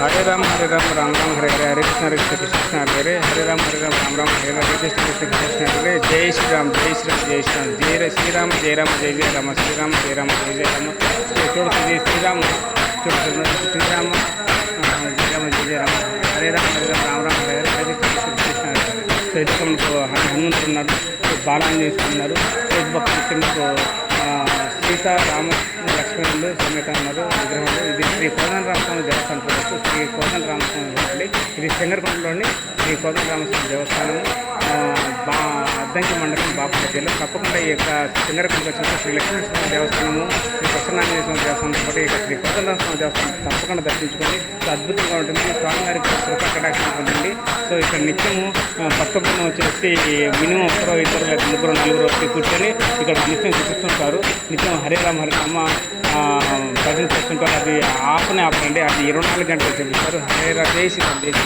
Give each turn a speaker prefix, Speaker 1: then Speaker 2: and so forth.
Speaker 1: हरे राम हरे हरे हरे कृष्ण कृष्ण हरे हरे हरे राम राम हरे हरे कृष्ण कृष्ण हरे हरे जय श्री राम जय श्री राम जय श्री राम जय श्री राम जय राम जय जय राम श्री राम जय राम जय जय राम चोड़ जय श्री राम चोड़ श्री राम जय राम जय जय राम हरे राम राम हरे हरे हरे कृष्ण कृष्ण हरे హనుమంతున్నారు బాలాంజనేయులు ఉన్నారు భక్తులకు సీతా రామ లక్ష్మణులు సమేత ఉన్నారు విగ్రహాలు. ఇది శ్రీ కోదండరామస్వామి దేవస్థానం చూడవచ్చు. శ్రీ కోదండరామస్వామి ఇది శంగరకొండలోని శ్రీ కోదండరామస్వామి దేవస్థానము అద్దంకి మండలం బాపట్ల జిల్లా. తప్పకుండా ఈ యొక్క శంగరకొండకు వచ్చినప్పుడు శ్రీ లక్ష్మీస్వామి దేవస్థానము శ్రీ ప్రసన్నాంజనేయ స్వామి దేవస్థానం పాటు ఇక శ్రీ కోదండరామస్వామి దేవస్థానం తప్పకుండా దర్శించుకొని అద్భుతంగా ఉంటుంది. స్వామివారికి కృపకటాక్షం ఉంటుంది. సో ఇక్కడ నిత్యము భక్త బృందం వచ్చేసి మినిమం ఒకరో ఇద్దరు లేదా ముగ్గురు నలుగురు వచ్చి కూర్చొని ఇక్కడ నిత్యం చూపిస్తుంటారు. నిత్యం హరే రామ భజన చేస్తుంటారు. అది ఆపనే ఆపండి, అది 24 గంటలు చూపిస్తారు. హరే రామ జై శ్రీరామ్ జై శ్రీరామ్.